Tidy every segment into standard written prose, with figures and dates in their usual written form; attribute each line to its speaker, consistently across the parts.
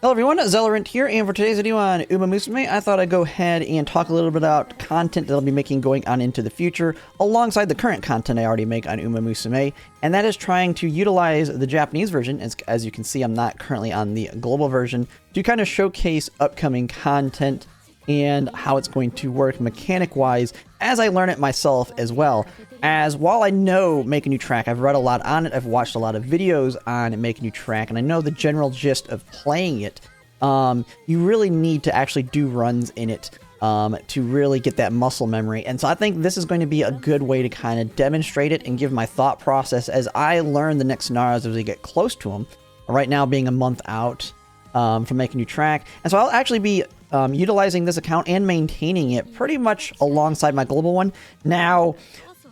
Speaker 1: Hello everyone, Zellerant here, and for today's video on Umamusume, I thought I'd go ahead and talk a little bit about content that I'll be making going on into the future, alongside the current content I already make on Umamusume, and that is trying to utilize the Japanese version, as you can see I'm not currently on the global version, to kind of showcase upcoming content and how it's going to work mechanic-wise as I learn it myself as well. As while I know Make a New Track, I've read a lot on it, I've watched a lot of videos on Make a New Track, and I know the general gist of playing it. You really need to actually do runs in it to really get that muscle memory. And so I think this is going to be a good way to kind of demonstrate it and give my thought process as I learn the next scenarios as we get close to them. Right now being a month out from Make a New Track. And so I'll actually be utilizing this account and maintaining it pretty much alongside my global one. Now,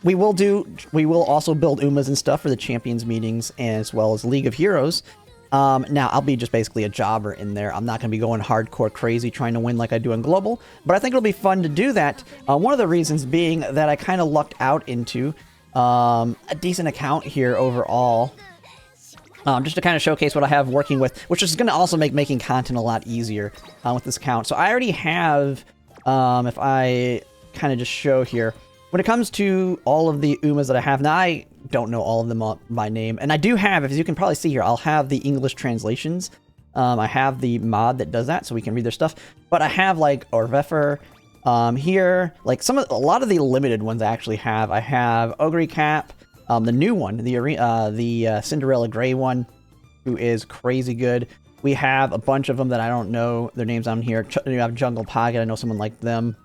Speaker 1: we will also build Umas and stuff for the Champions meetings as well as League of Heroes. Now, I'll be just basically a jobber in there. I'm not going to be going hardcore crazy trying to win like I do in Global, but I think it'll be fun to do that. One of the reasons being that I kind of lucked out into a decent account here overall. Just to kind of showcase what I have working with, which is going to also make making content a lot easier with this account. So I already have, if I kind of just show here, when it comes to all of the Umas that I have, now I don't know all of them by name, and I do have, as you can probably see here, I'll have the English translations. I have the mod that does that, so we can read their stuff, but I have like Orvefer here, like a lot of the limited ones I actually have. I have Ogre Cap, the new one, the Cinderella Gray one, who is crazy good. We have a bunch of them that I don't know their names on here. You have Jungle Pocket, I know someone like them.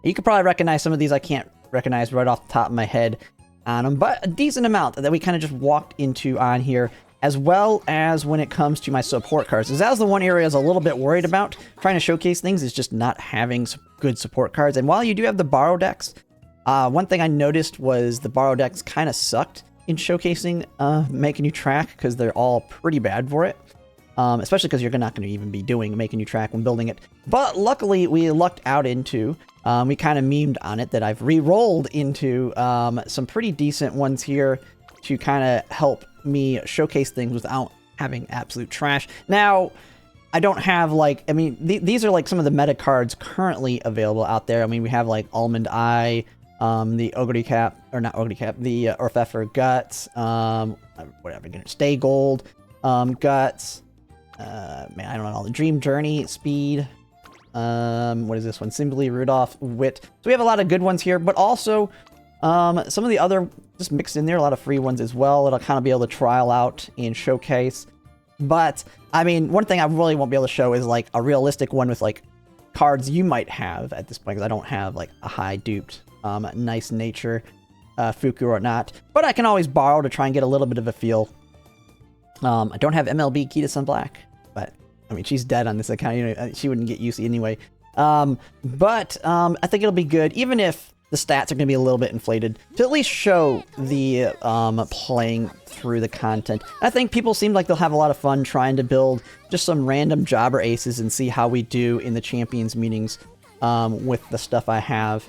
Speaker 1: You could probably recognize some of these. I can't recognize right off the top of my head on them, but a decent amount that we kind of just walked into on here, as well as when it comes to my support cards. Because that was the one area I was a little bit worried about trying to showcase things, is just not having good support cards. And while you do have the borrow decks, one thing I noticed was the borrow decks kind of sucked in showcasing Make a New Track, because they're all pretty bad for it. Especially because you're not going to even be doing Make a New Track when building it. But luckily, we lucked out into, we kind of memed on it, that I've re-rolled into some pretty decent ones here to kind of help me showcase things without having absolute trash. Now, I don't have, like, I mean, these are like some of the meta cards currently available out there. I mean, we have like Almond Eye, the Ogre Cap, or not Ogre Cap, the Orfefer Guts, whatever, Stay Gold, Guts. Man, I don't know, all the Dream Journey, Speed, what is this one? Simply Rudolph, Wit. So we have a lot of good ones here, but also, some of the other, just mixed in there, a lot of free ones as well, that I'll kind of be able to trial out and showcase. But, I mean, one thing I really won't be able to show is, like, a realistic one with, like, cards you might have at this point, because I don't have, like, a high duped, nice nature, Fuku or not. But I can always borrow to try and get a little bit of a feel. I don't have MLB Kita Sun Black, but I mean, she's dead on this account. You know, she wouldn't get UC anyway. But I think it'll be good, even if the stats are going to be a little bit inflated, to at least show the playing through the content. I think people seem like they'll have a lot of fun trying to build just some random jobber aces and see how we do in the Champions meetings with the stuff I have.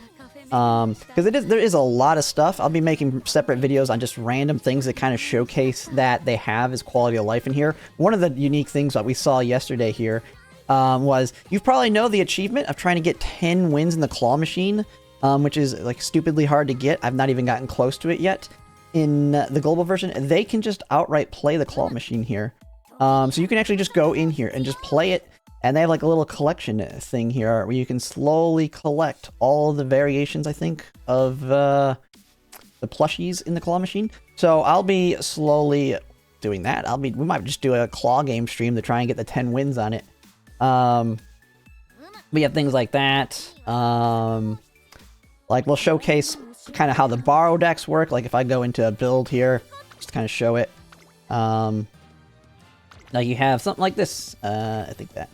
Speaker 1: Because there is a lot of stuff. I'll be making separate videos on just random things that kind of showcase that they have as quality of life in here. One of the unique things that we saw yesterday here was, you probably know the achievement of trying to get 10 wins in the claw machine, which is like stupidly hard to get. I've not even gotten close to it yet in the global version. They can just outright play the claw machine here. So you can actually just go in here and just play it. And they have like a little collection thing here where you can slowly collect all the variations, I think, of the plushies in the claw machine. So I'll be slowly doing that. We might just do a claw game stream to try and get the 10 wins on it. We have things like that. Like, we'll showcase kind of how the borrow decks work. Like, if I go into a build here, just kind of show it. Now you have something like this. I think that.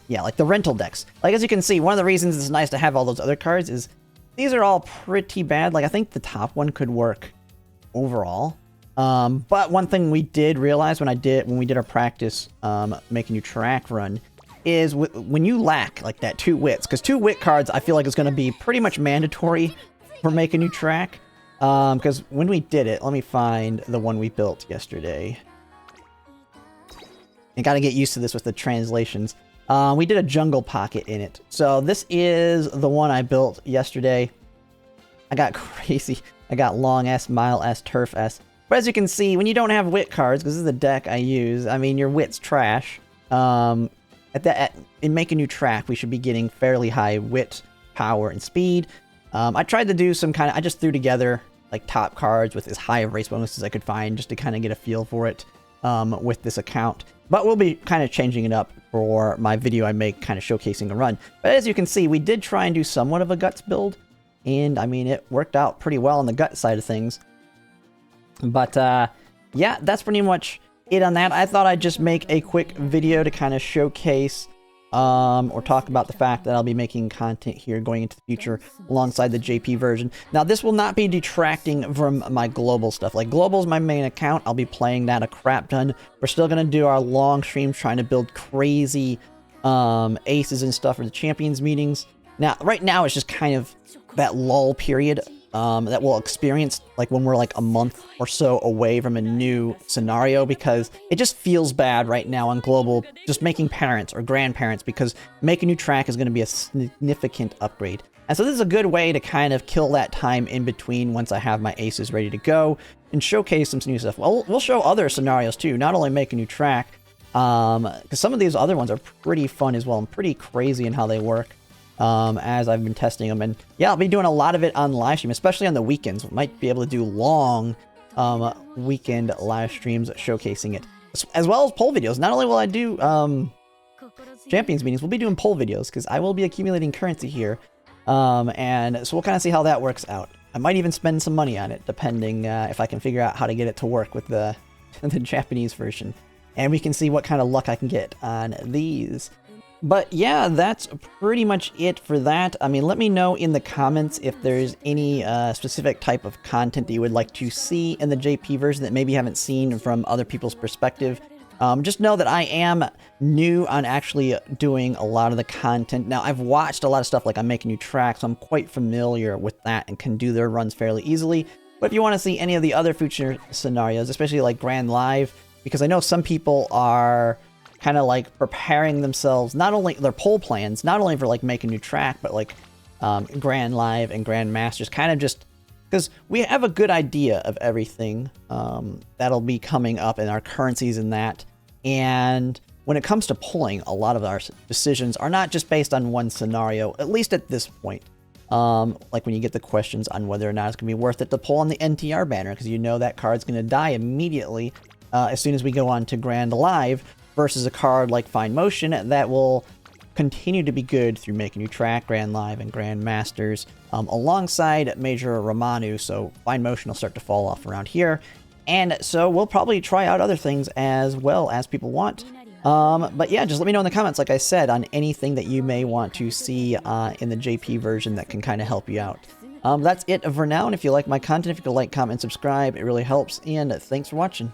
Speaker 1: Yeah, like the rental decks. Like, as you can see, one of the reasons it's nice to have all those other cards is these are all pretty bad. Like, I think the top one could work overall. But one thing we did realize when we did our practice Make a New Track run is when you lack like that 2 wits, because 2 wit cards I feel like is going to be pretty much mandatory for Make a New Track. Because when we did it, let me find the one we built yesterday. You gotta get used to this with the translations. We did a jungle pocket in it. So this is the one I built yesterday. I got crazy. I got long S, mile S, turf S. But as you can see, when you don't have wit cards, because this is the deck I use, I mean, your wit's trash. In Make a New Track, we should be getting fairly high wit, power, and speed. I tried to do some kind of... I just threw together, like, top cards with as high of race bonuses as I could find, just to kind of get a feel for it with this account. But we'll be kind of changing it up for my video I make, kind of showcasing a run. But as you can see, we did try and do somewhat of a guts build. And, I mean, it worked out pretty well on the gut side of things. But, yeah, that's pretty much it on that. I thought I'd just make a quick video to kind of showcase or talk about the fact that I'll be making content here going into the future alongside the JP version. Now, this will not be detracting from my global stuff. Like, global is my main account. I'll be playing that a crap ton. We're still going to do our long streams trying to build crazy aces and stuff for the champions meetings. Now, right now, it's just kind of that lull period that we'll experience like when we're like a month or so away from a new scenario, because it just feels bad right now on global just making parents or grandparents, because Make a New Track is going to be a significant upgrade. And so this is a good way to kind of kill that time in between once I have my aces ready to go and showcase some new stuff. Well, we'll show other scenarios too, not only Make a New Track, because some of these other ones are pretty fun as well and pretty crazy in how they work. As I've been testing them. And yeah, I'll be doing a lot of it on live stream, especially on the weekends. We might be able to do long weekend live streams showcasing it, as well as poll videos. Not only will I do champions meetings, we'll be doing poll videos, because I will be accumulating currency here. And so we'll kind of see how that works out. I might even spend some money on it, depending if I can figure out how to get it to work with the, the Japanese version. And we can see what kind of luck I can get on these. But yeah, that's pretty much it for that. I mean, let me know in the comments if there's any specific type of content that you would like to see in the JP version that maybe you haven't seen from other people's perspective. Just know that I am new on actually doing a lot of the content. Now, I've watched a lot of stuff like I'm Making New Tracks, so I'm quite familiar with that and can do their runs fairly easily. But if you want to see any of the other future scenarios, especially like Grand Live, because I know some people are kind of like preparing themselves, not only their poll plans, not only for like Make a New Track, but like Grand Live and Grand Masters, kind of just because we have a good idea of everything that'll be coming up in our currencies and that. And when it comes to pulling, a lot of our decisions are not just based on one scenario, at least at this point. Like when you get the questions on whether or not it's going to be worth it to pull on the NTR banner, because you know that card's going to die immediately as soon as we go on to Grand Live, versus a card like Fine Motion that will continue to be good through Make a New Track, Grand Live, and Grand Masters, alongside Major Romanu, so Fine Motion will start to fall off around here. And so we'll probably try out other things as well as people want. But yeah, just let me know in the comments, like I said, on anything that you may want to see in the JP version that can kind of help you out. That's it for now, and if you like my content, if you could like, comment, and subscribe, it really helps, and thanks for watching.